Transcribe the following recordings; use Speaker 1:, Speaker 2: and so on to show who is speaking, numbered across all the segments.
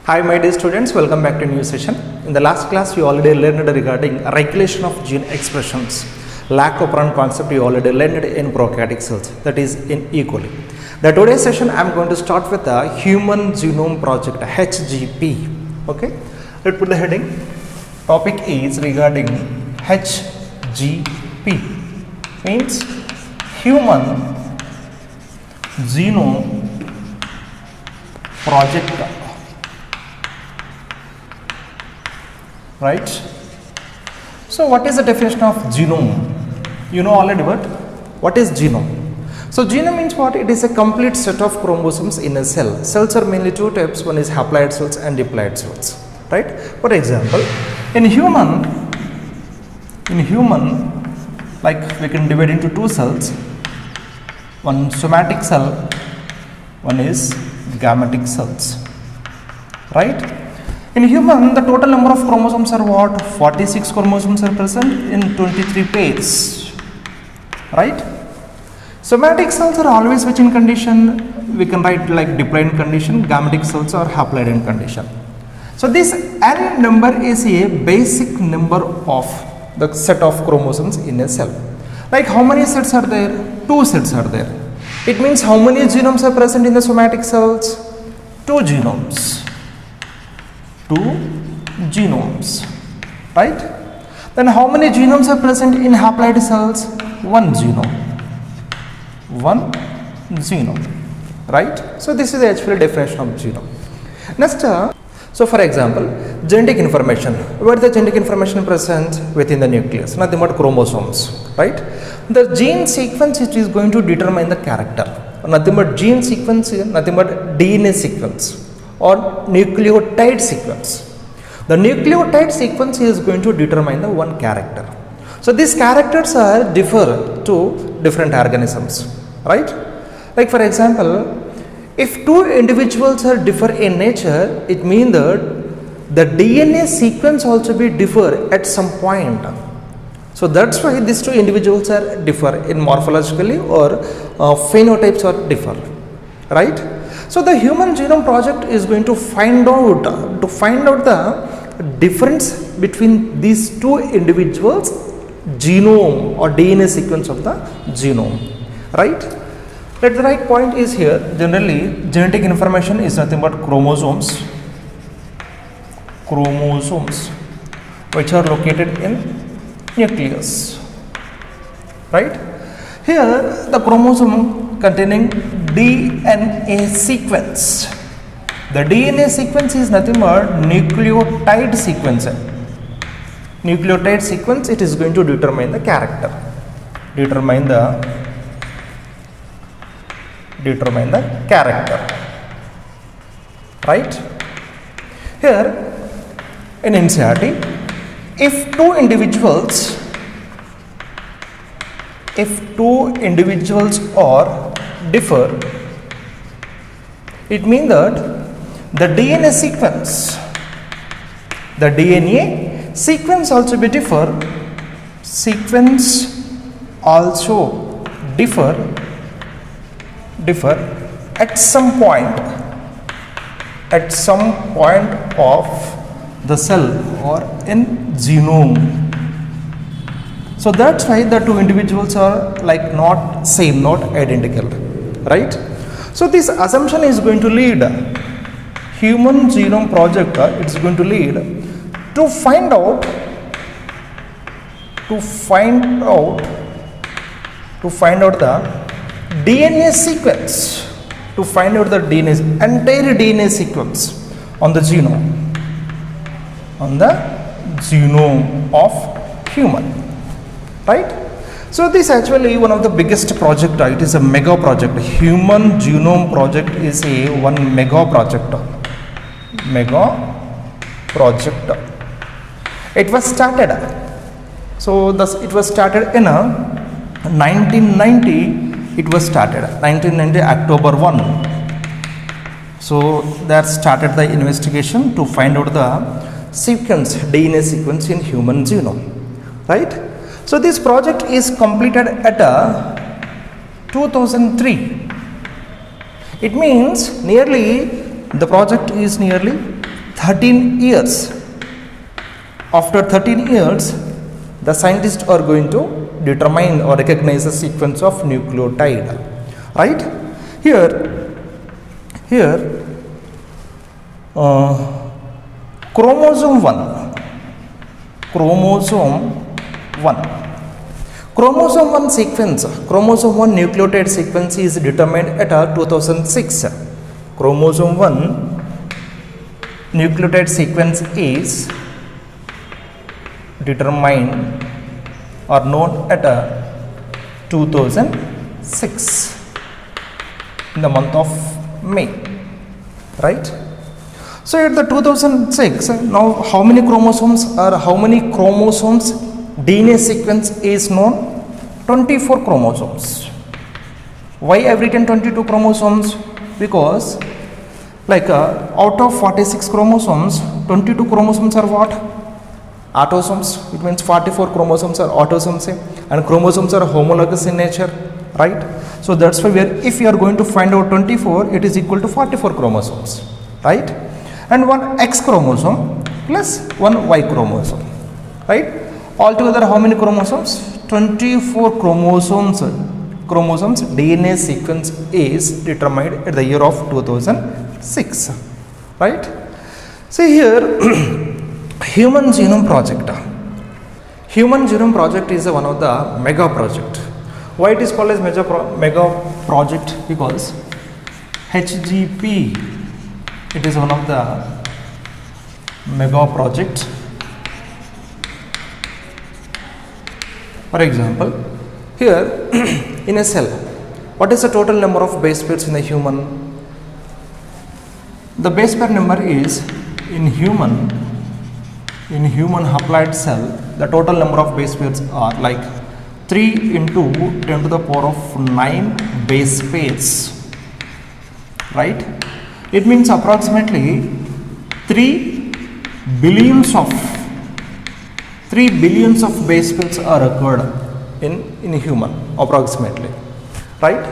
Speaker 1: Hi my dear students, welcome back to a new session. In the last class we already learned regarding regulation of gene expressions. Lac operon concept we already learned in prokaryotic cells, that is in E. coli. The today's session I am going to start with the Human Genome Project HGP. Okay, let's put the heading. Topic is regarding HGP, means Human Genome Project. Right. So what is the definition of genome? You know already, but what is genome? So genome means what? It is a complete set of chromosomes in a cell. Cells are mainly two types. One is haploid cells and diploid cells. Right. For example, in human, like we can divide into two cells. One somatic cell, one is gametic cells. Right. In human, the total number of chromosomes are what? 46 chromosomes are present in 23 pairs, right? Somatic cells are always which in condition? We can write like diploid condition, gametic cells are haploid in condition. So this n number is a basic number of the set of chromosomes in a cell. Like how many sets are there? 2 sets are there. It means how many genomes are present in the somatic cells? 2 genomes. 2 genomes, right? Then how many genomes are present in haploid cells? 1 genome. 1 genome, right? So this is the actual definition of genome. Next, so for example, genetic information. Where the genetic information present? Within the nucleus, nothing but chromosomes, right? The gene sequence it is going to determine the character. Nothing but gene sequence, nothing but DNA sequence or nucleotide sequence. The nucleotide sequence is going to determine the one character. So these characters are differ to different organisms, right? Like for example, if two individuals are differ in nature, it means that the DNA sequence also be differ at some point. So that's why these two individuals are differ in morphologically or phenotypes are differ, right? So the Human Genome Project is going to find out the difference between these two individuals' genome or DNA sequence of the genome, right? That the right point is here. Generally, genetic information is nothing but chromosomes, which are located in nucleus, right? Here, the chromosome containing DNA sequence. The DNA sequence is nothing but nucleotide sequence. Nucleotide sequence, it is going to determine the character, determine the character, right? Here in NCERT, if two individuals are differ, it means that the DNA sequence also be differ, at some point of the cell or in genome. So that's why the two individuals are like not same, not identical, right? So this assumption is going to lead Human Genome Project. It's going to lead to find out the DNA sequence, to find out the entire DNA sequence on the genome, of human, right? So this actually one of the biggest project. It is a mega project. Human Genome Project is a one mega project. It was started. So thus it was started in 1990. It was started 1990 October 1. So that started the investigation to find out the sequence, DNA sequence in human genome, right? So this project is completed at 2003. It means nearly the project is nearly 13 years. After 13 years, the scientists are going to determine or recognize the sequence of nucleotide. Right? Here, chromosome 1. Chromosome 1 sequence, chromosome 1 nucleotide sequence is determined at 2006. Chromosome 1 nucleotide sequence is determined or known at 2006 in the month of May, right? So at the 2006, now how many chromosomes DNA sequence is known? 24 chromosomes. Why I've written 22 chromosomes? Because out of 46 chromosomes, 22 chromosomes are what? Autosomes. It means 44 chromosomes are autosomes, and chromosomes are homologous in nature, right? So that's why if you are going to find out 24, it is equal to 44 chromosomes, right? And one X chromosome plus one Y chromosome, right? Altogether, how many chromosomes? 24 chromosomes DNA sequence is determined at the year of 2006, right? See here, Human Genome Project. Human Genome Project is one of the mega project. Why it is called as mega project? Because HGP, it is one of the mega project. For example, here in a cell, what is the total number of base pairs in a human? The base pair number is in human haploid cell, the total number of base pairs are 3 into 10 to the power of 9 base pairs, right? It means approximately 3 billions of base pairs are occurred in human, approximately, right?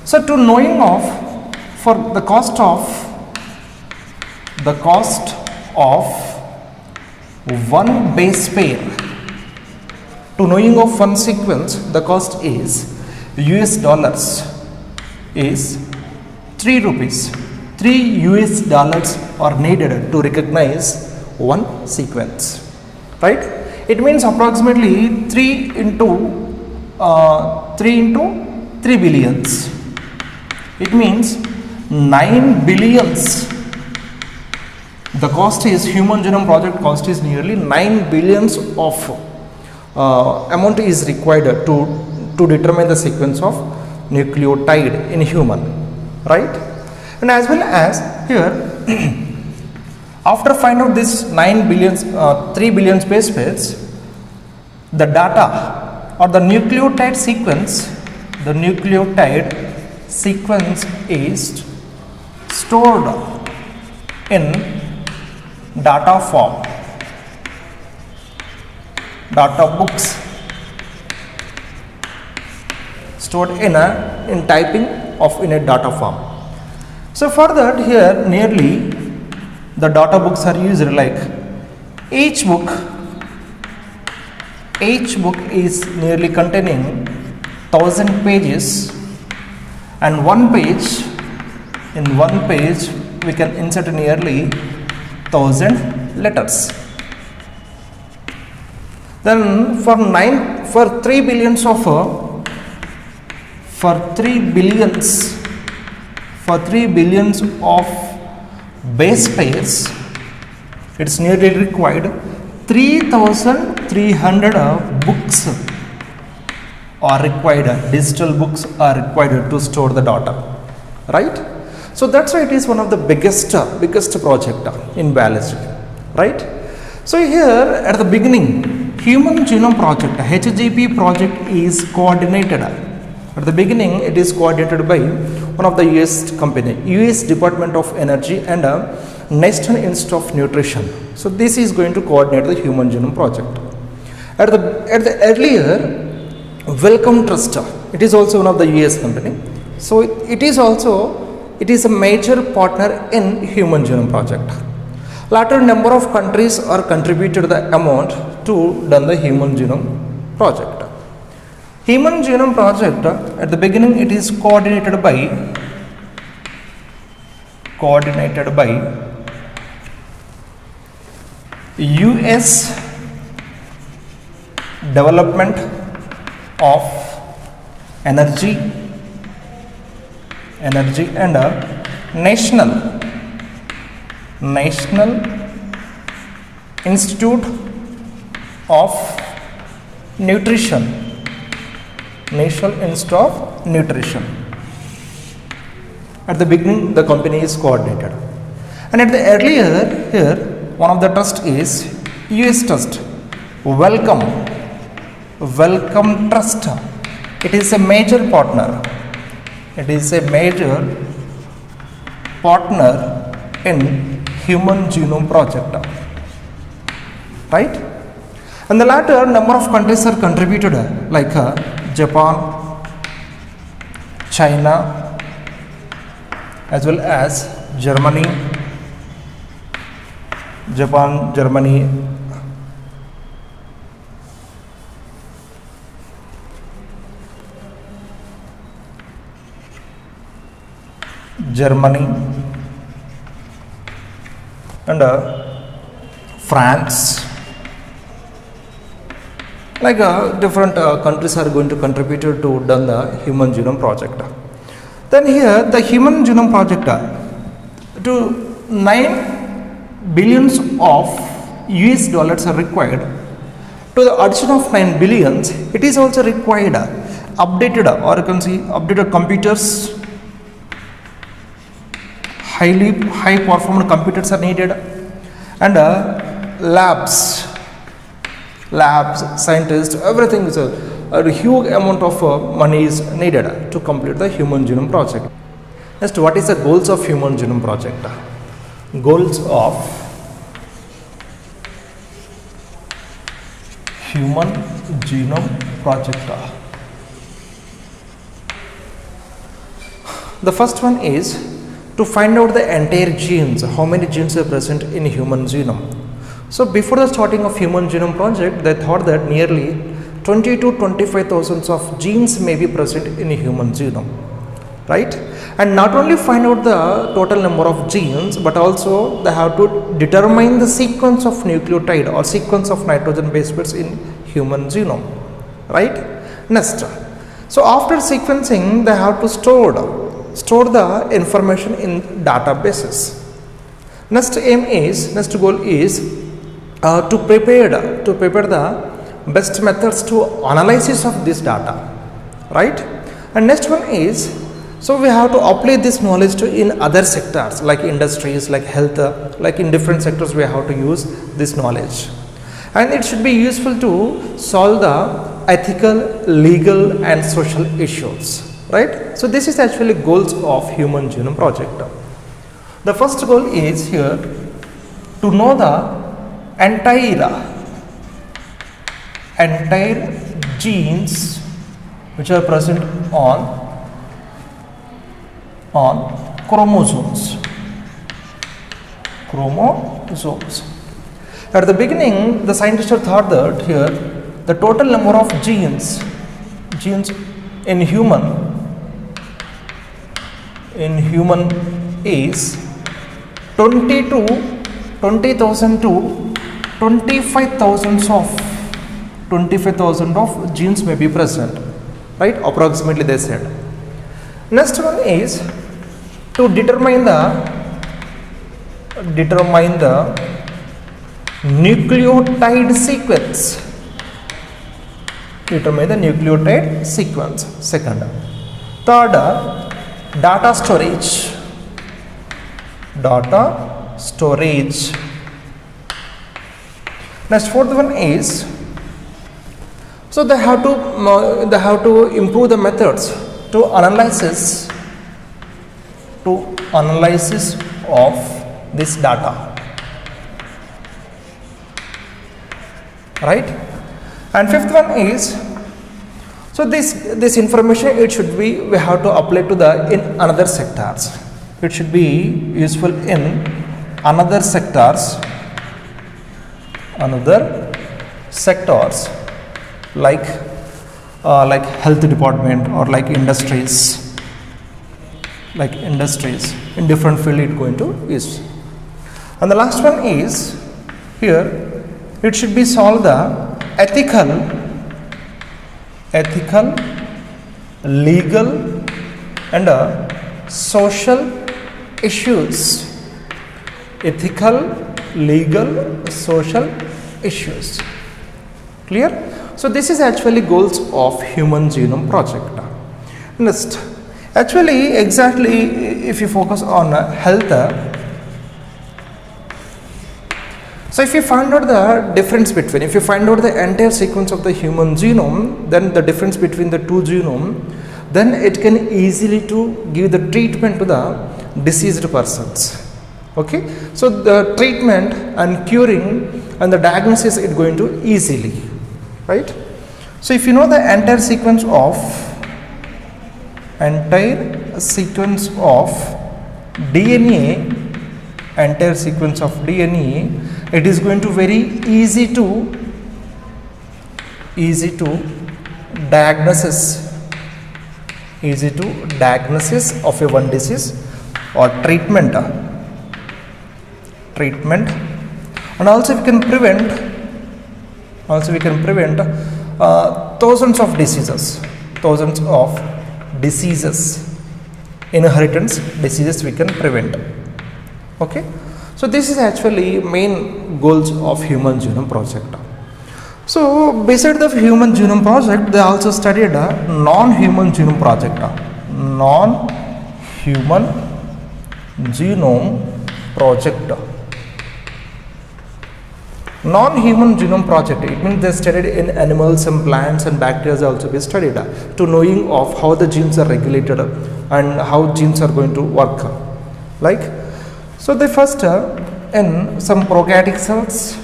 Speaker 1: So to knowing of, for the cost of one base pair, to knowing of one sequence, the cost is US dollars is 3 rupees. 3 US dollars are needed to recognize one sequence, right? It means approximately 3 into 3 billions. It means 9 billions. The cost is, Human Genome Project cost is nearly 9 billions of amount is required to determine the sequence of nucleotide in human, right? And as well as here, after find out this 9 billions, 3 billion base pairs, the data or the nucleotide sequence is stored in data form, data books, stored in typing of in a data form. So for that, here nearly the data books are used, each book is nearly containing 1000 pages, and in one page we can insert nearly 1000 letters. Then for 3 billions of base pairs, it's nearly required 3,300 books are required, digital books are required to store the data, right? So that's why it is one of the biggest project in biology, right? So here at the beginning, Human Genome Project, HGP project is coordinated. At the beginning, it is coordinated by one of the US company, US Department of Energy and National Institute of Nutrition. So this is going to coordinate the Human Genome Project. At the earlier, Wellcome Trust, it is also one of the US company. So it is a major partner in Human Genome Project. Latter number of countries are contributed the amount to done the Human Genome Project. Human Genome Project, at the beginning it is coordinated by US Development of Energy and National Institute of Nutrition. National Institute of Nutrition. At the beginning, the company is coordinated, and at the earlier here, one of the trust is US Trust. Welcome Trust. It is a major partner. It is a major partner in Human Genome Project, right? And the latter number of countries are contributed like Japan, China, as well as Germany, Germany, and France. Like different countries are going to contribute to done the Human Genome Project. Then here the Human Genome Project to 9 billions of US dollars are required. To the addition of 9 billions, it is also required updated, or you can see updated computers. High performance computers are needed, and labs, scientists, everything is a huge amount of money is needed to complete the Human Genome Project. Next, what is the goals of Human Genome Project? Goals of Human Genome Project. The first one is to find out the entire genes, how many genes are present in human genome. So before the starting of Human Genome Project, they thought that nearly 20 to 25,000 of genes may be present in a human genome, right? And not only find out the total number of genes, but also they have to determine the sequence of nucleotide or sequence of nitrogen base pairs in human genome, right? Next, so after sequencing, they have to store the information in databases. Next goal is to prepare the best methods to analysis of this data, right? And next one is, so we have to apply this knowledge to in other sectors like industries, like health, like in different sectors we have to use this knowledge, and it should be useful to solve the ethical, legal and social issues, right? So this is actually goals of Human Genome Project. The first goal is here to know the entire genes which are present on chromosomes. At the beginning, the scientists thought that here the total number of genes in human is 20,000 to 25,000 of genes may be present, right? Approximately they said. Next one is to determine the nucleotide sequence. Determine the nucleotide sequence. Second. Third, data storage. Next, fourth one is, so they have to improve the methods to analysis of this data, right? And fifth one is, so this information, it should be, we have to apply to the in another sectors. It should be useful in another sectors like health department or like industries in different field it going to use. And the last one is here, it should be solve the ethical, legal and social issues. Ethical, legal, social issues. Clear? So this is actually goals of Human Genome Project. Next, actually exactly if you focus on health, so if you find out the difference between, if you find out the entire sequence of the human genome, then the difference between the two genome, then it can easily to give the treatment to the diseased persons. Okay, so the treatment and curing and the diagnosis is going to easily, right? So if you know the entire sequence of DNA, it is going to very easy to diagnosis of a one disease or treatment, and also we can prevent thousands of diseases, inheritance diseases we can prevent. Okay, so this is actually main goals of Human Genome Project. So beside the Human Genome Project, they also studied a non-human genome project. Non-human genome project. Non-human genome project, it means they studied in animals and plants and bacteria also be studied to knowing of how the genes are regulated and how genes are going to work. Like, so they first in some prokaryotic cells,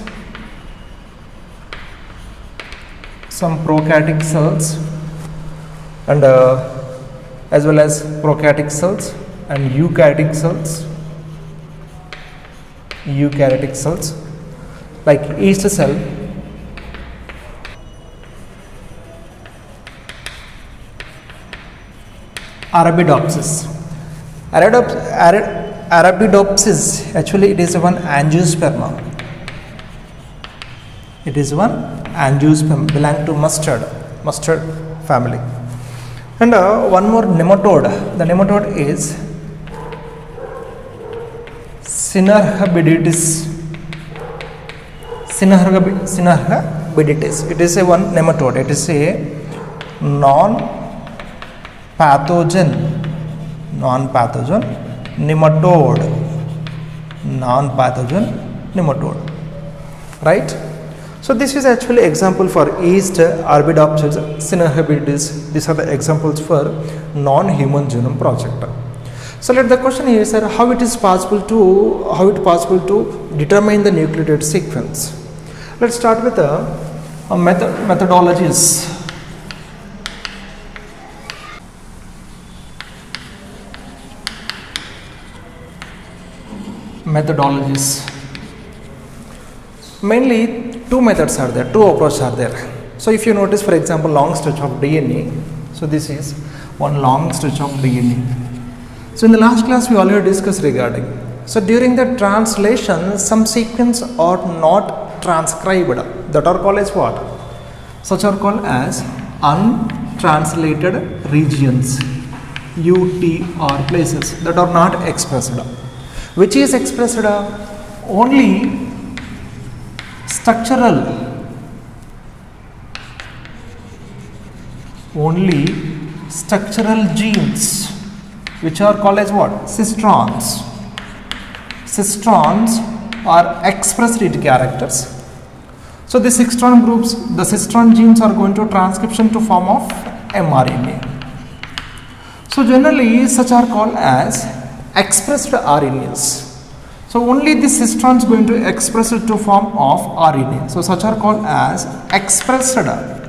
Speaker 1: and as well as prokaryotic cells and eukaryotic cells, like yeast cell, Arabidopsis. Arabidopsis, actually it is one angiosperm. It is one angiosperm, belong to mustard family. And one more nematode. The nematode is Synerhabiditis. It is a one nematode. It is a non-pathogen nematode, right? So this is actually example for yeast, Arabidopsis, Synerhabiditis. These are the examples for non-human genome project. So let the question here is how it possible to determine the nucleotide sequence. Let's start with the methodologies. Mainly two methods are there, two approaches are there. So if you notice, for example, long stretch of DNA. So this is one long stretch of DNA. So in the last class we already discussed regarding. So during the translation, some sequence are not transcribed. That are called as what? Such are called as untranslated regions, UTR places that are not expressed. Which is expressed only structural genes, which are called as what? Cistrons. Cistrons are expressed read characters. So the cistron groups, the cistron genes are going to transcription to form of mRNA. So generally such are called as expressed RNAs. So only the cistron is going to express it to form of RNA. So such are called as expressed RNA.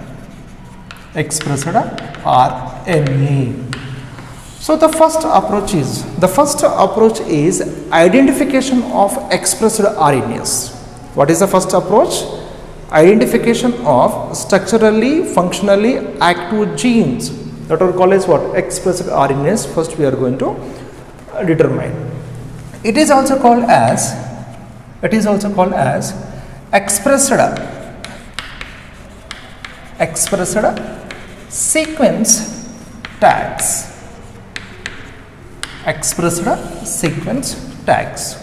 Speaker 1: So the first approach is identification of expressed RNAs. What is the first approach? Identification of structurally, functionally active genes that are called as what? Expressed RNAs. First we are going to determine. It is also called as expressed sequence tags. Expressed sequence tags.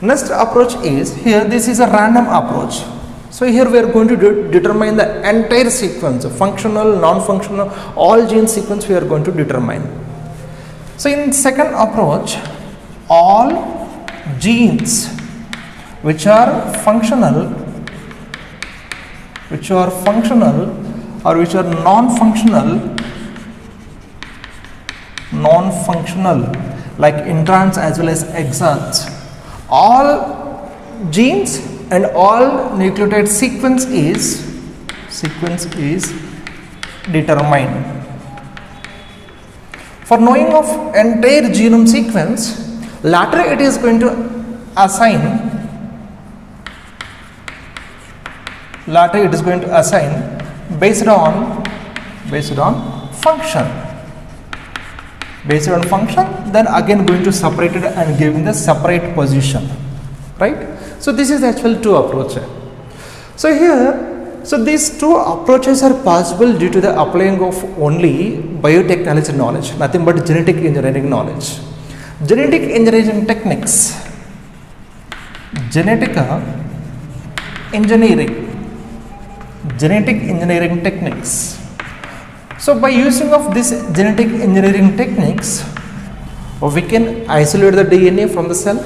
Speaker 1: Next approach is, here this is a random approach. So here we are going to determine the entire sequence, functional, non-functional, all gene sequence we are going to determine. So in second approach, all genes which are functional or which are non-functional like introns as well as exons, all genes and all nucleotide sequence is determined. For knowing of entire genome sequence, later it is going to assign based on function. Based on function, then again going to separate it and giving the separate position, right? So this is actually two approaches. So these two approaches are possible due to the applying of only biotechnology knowledge, nothing but genetic engineering knowledge. Genetic engineering techniques, genetic engineering techniques. So by using of this genetic engineering techniques, we can isolate the DNA from the cell,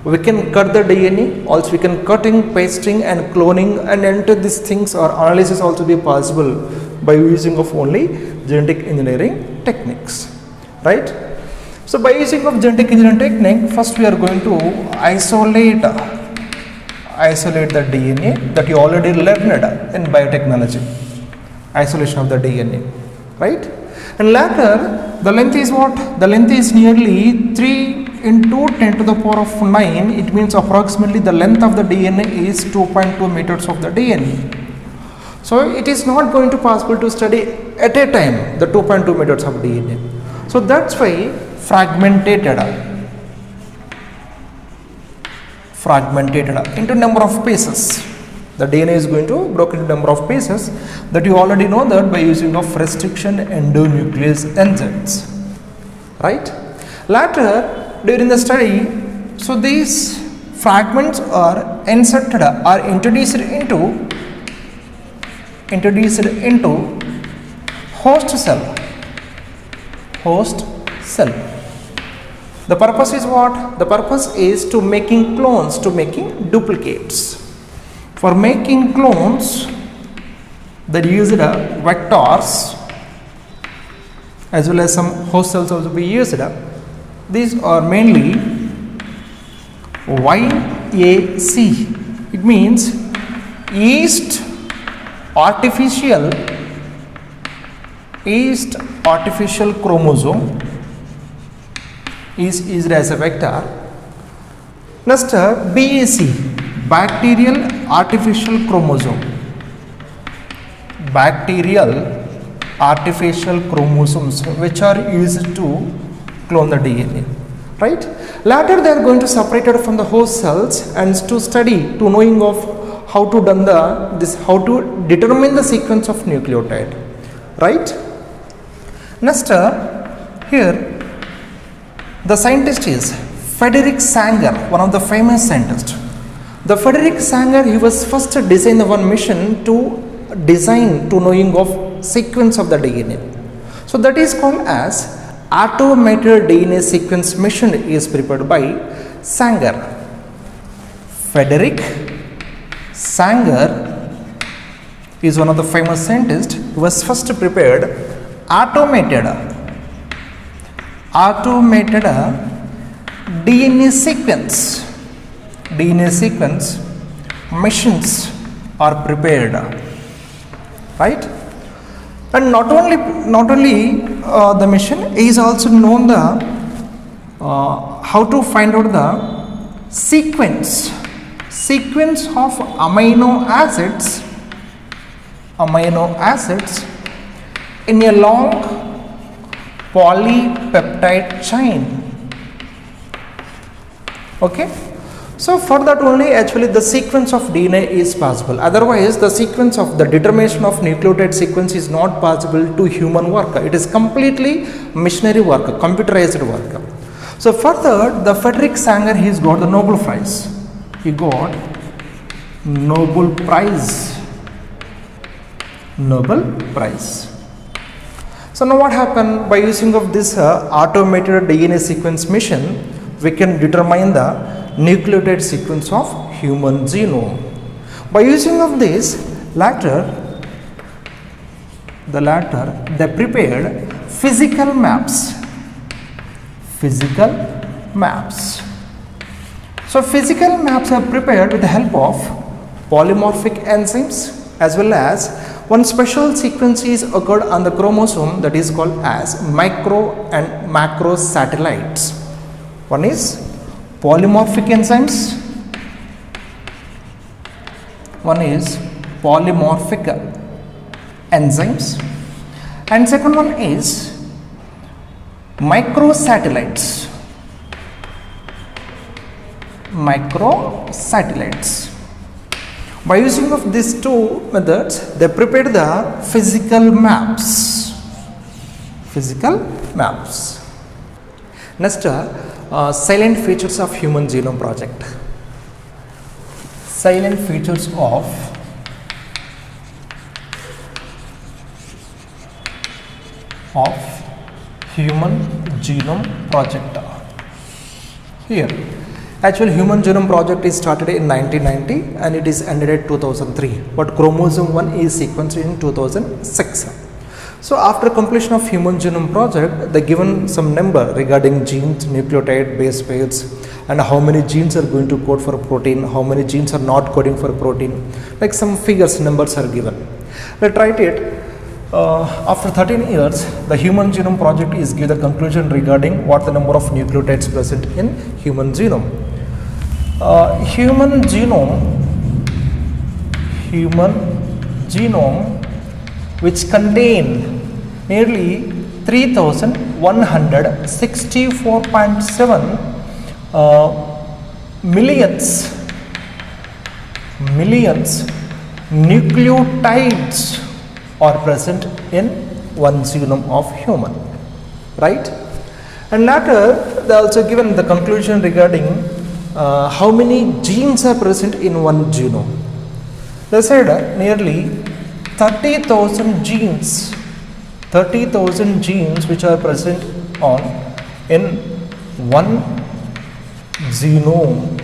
Speaker 1: we can cut the DNA, also we can cutting, pasting and cloning, and enter these things or analysis also be possible by using of only genetic engineering techniques, right? So by using of genetic engineering technique, first we are going to isolate the DNA that you already learned in biotechnology, isolation of the DNA, right? And later the length is what? The length is nearly 3 into 10 to the power of 9. It means approximately the length of the DNA is 2.2 meters of the DNA. So it is not going to possible to study at a time the 2.2 meters of DNA. So that's why fragmented into number of pieces. The DNA is going to broken into number of pieces, that you already know that by using of restriction endonuclease enzymes, right? Later during the study, so these fragments are inserted or introduced into host cell. The purpose is what? The purpose is to making clones, to making duplicates. For making clones, they used vectors as well as some host cells also be used. These are mainly YAC. It means yeast artificial chromosome is used as a vector. Next, BAC, bacterial artificial chromosome. Bacterial artificial chromosomes which are used to clone the DNA, right? Later they are going to separate it from the host cells and to study, to knowing of how to done how to determine the sequence of nucleotide, right? Next, here the scientist is Frederick Sanger, one of the famous scientists. The Frederick Sanger, he was first designed one mission to design to knowing of sequence of the DNA. So that is called as automated DNA sequence mission is prepared by Sanger. Frederick Sanger is one of the famous scientists who was first prepared automated DNA sequence missions are prepared, right? And not only the mission, he is also known the how to find out the sequence of amino acids in a long polypeptide chain. Okay, so for that only actually the sequence of DNA is possible. Otherwise, the sequence of the determination of nucleotide sequence is not possible to human work. It is completely machinery work, computerized work. So further, the Frederick Sanger, he's got the Nobel Prize. He got Nobel Prize. So now what happened? By using of this automated DNA sequence mission, we can determine the nucleotide sequence of human genome. By using of this latter, they prepared physical maps. So physical maps are prepared with the help of polymorphic enzymes, as well as one special sequence is occurred on the chromosome that is called as micro and macro satellites. One is polymorphic enzymes, and second one is microsatellites. By using of these two methods, they prepared the physical maps. Next, silent features of Human Genome Project. Silent features of Human Genome Project. Here, actually Human Genome Project is started in 1990 and it is ended at 2003, but chromosome 1 is sequenced in 2006. So after completion of Human Genome Project, they given some number regarding genes, nucleotide, base pairs, and how many genes are going to code for a protein, how many genes are not coding for a protein, like some figures, numbers are given. Let's write it. After 13 years, the Human Genome Project is give the conclusion regarding what the number of nucleotides present in human genome. Human genome which contain nearly 3164.7 millions nucleotides are present in one genome of human, right? And later they also given the conclusion regarding how many genes are present in one genome. They said nearly 30,000 genes which are present in one genome.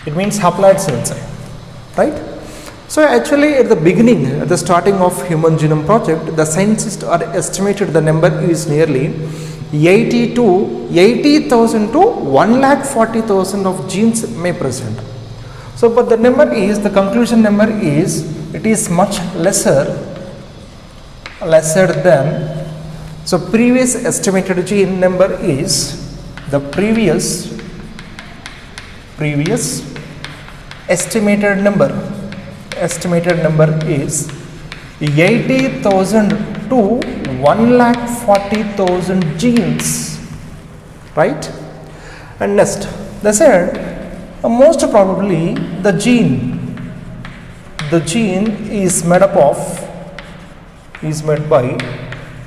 Speaker 1: It means haploid cells, right? So actually at the beginning, at the starting of Human Genome Project, the scientists are estimated the number is nearly 80,000 to 1,40,000 of genes may present. So but the number is, the conclusion number is, it is much lesser than, so previous estimated gene number is, the previous estimated number is 80,000 to 1,40,000 genes, right? And next, they said most probably the gene is made by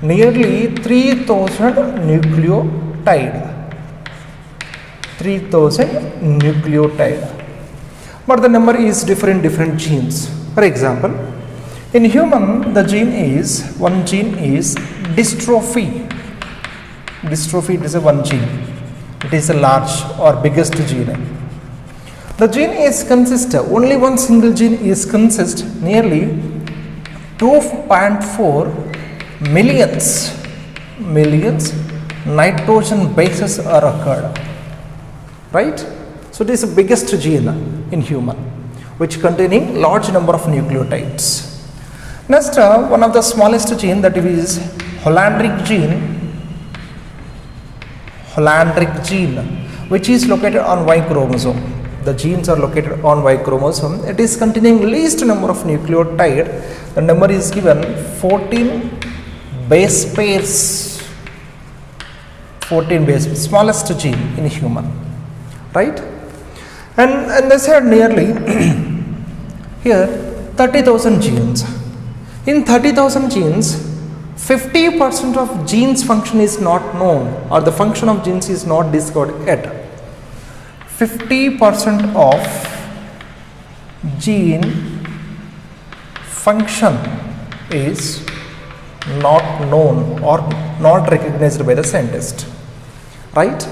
Speaker 1: nearly 3,000 nucleotide. But the number is different genes. For example, in human, the one gene is dystrophy. Dystrophy is a one gene. It is a large or biggest gene. The gene is only one single gene is nearly 2.4 millions nitrogen bases are occurred, right? So it is the biggest gene in human, which containing large number of nucleotides. Next, one of the smallest gene, that is Hollandric gene, which is located on Y chromosome. The genes are located on Y chromosome. It is containing least number of nucleotide. The number is given 14 base pairs. 14 base, smallest gene in human, right? And they said nearly here 30,000 genes. In 30,000 genes, 50% of genes function is not known, or the function of genes is not discovered yet. 50% of gene function is not known or not recognized by the scientist, right?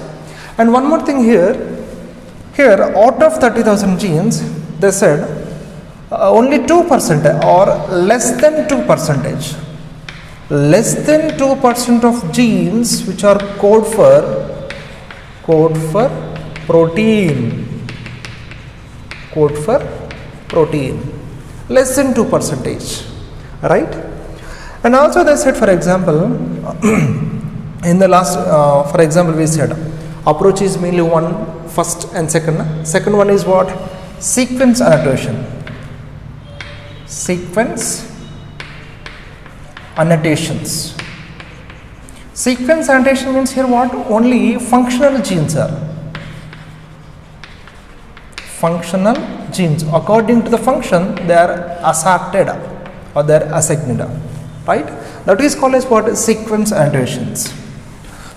Speaker 1: And one more thing here out of 30,000 genes, they said only 2% or less than 2%, less than 2% of genes which are code for protein, less than 2%, right? And also they said, for example, in the last, for example, we said approach is mainly one, first and second. Second one is what? Sequence annotation. Sequence annotations. Sequence annotation means here what? Only functional genes are. Functional genes. According to the function, they are assorted or they are assigned, right? That is called as what? Sequence annotations.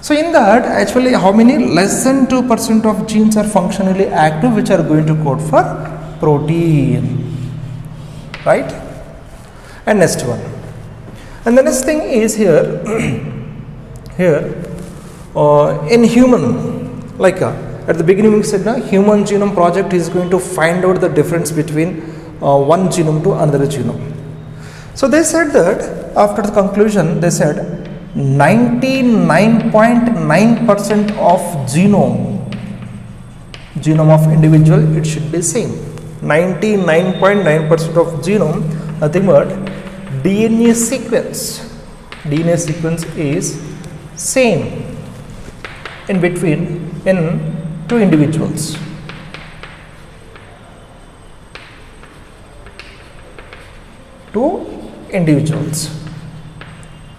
Speaker 1: So in that, actually, how many? Less than 2% of genes are functionally active, which are going to code for protein, right? And next one. And the next thing is here, in human, like at the beginning we said, Human Genome Project is going to find out the difference between one genome to another genome. So they said that after the conclusion, they said 99.9% of genome of individual, it should be same. 99.9% of genome, nothing but DNA sequence is same in between in two individuals.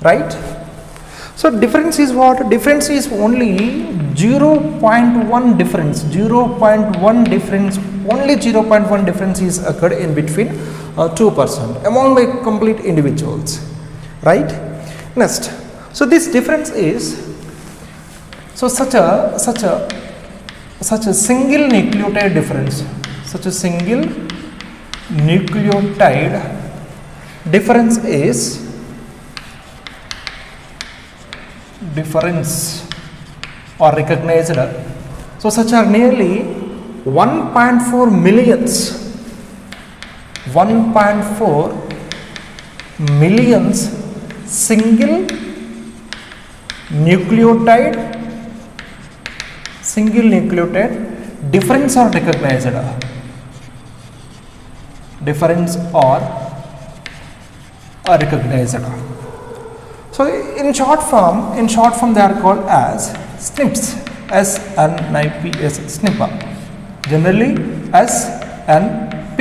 Speaker 1: Right? So difference is what? Difference is only 0.1 difference. 0.1 difference. Only 0.1 difference is occurred in between 2% among the complete individuals. Right? Next. So this difference is such a single nucleotide difference. Such a single nucleotide difference is or recognized. So such are nearly 1.4 millions single nucleotide difference are recognized. So in short form they are called as SNPs, S-N-I-P-S, SNP. Generally SNP.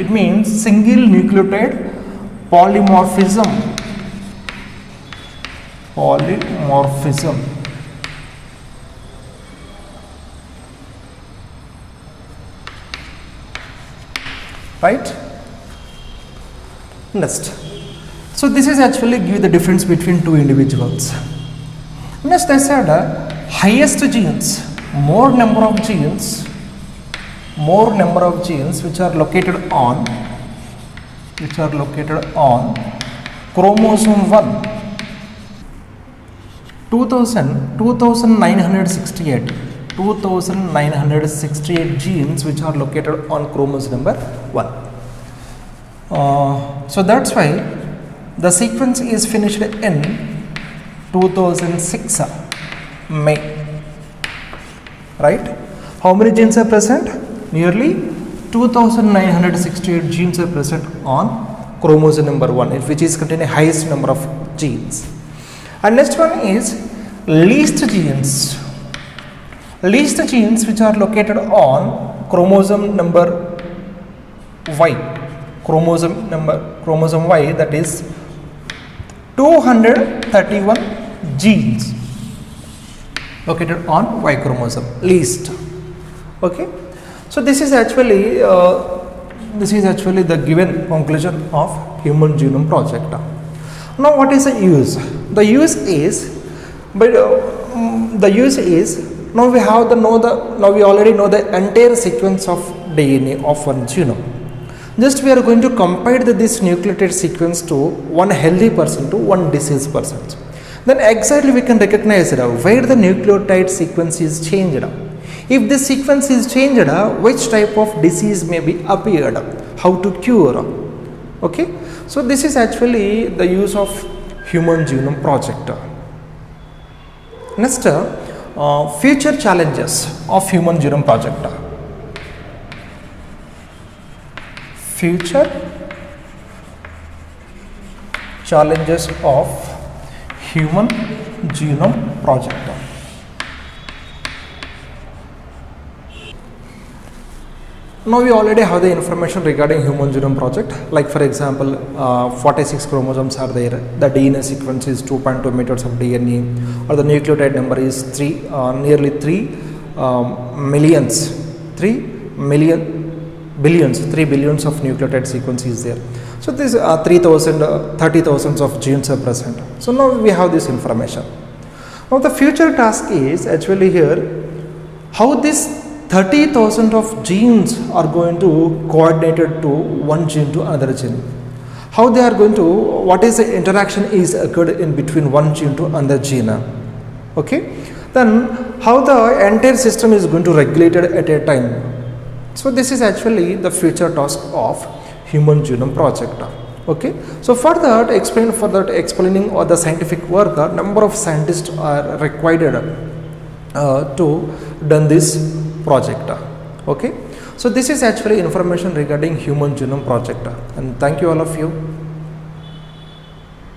Speaker 1: It means single nucleotide polymorphism. Right? Next. So this is actually give the difference between two individuals. Next I said highest genes, more number of genes which are located on chromosome 1. 2968 genes which are located on chromosome number 1. So that's why the sequence is finished in 2006 May, right? How many genes are present? Nearly 2968 genes are present on chromosome number 1, which is containing highest number of genes. And next one is least genes. Least genes which are located on chromosome number Y, chromosome Y, that is 231 genes located on Y chromosome, least. Okay, so this is actually the given conclusion of Human Genome Project. Now what is the use? The use is now we already know the entire sequence of DNA of one genome. Just we are going to compare this nucleotide sequence to one healthy person to one diseased person. Then exactly we can recognize where the nucleotide sequence is changed. If the sequence is changed, which type of disease may be appeared, how to cure. Okay, so this is actually the use of Human Genome Project. Next, future challenges of Human Genome Project. Future challenges of Human Genome Project. Now we already have the information regarding Human Genome Project, like for example 46 chromosomes are there, the DNA sequence is 2.2 meters of DNA, or the nucleotide number is nearly 3 billions of nucleotide sequence is there. So this 30,000 of genes are present. So now we have this information. Now the future task is actually here how this 30,000 of genes are going to coordinated to one gene to another gene. How they are going to, what is the interaction is occurred in between one gene to another gene. Okay. Then how the entire system is going to regulate it at a time. So this is actually the future task of Human Genome Project. Okay. So for that explaining all the scientific work, a number of scientists are required to done this project. Okay, so this is actually information regarding Human Genome Project, and thank you all of you.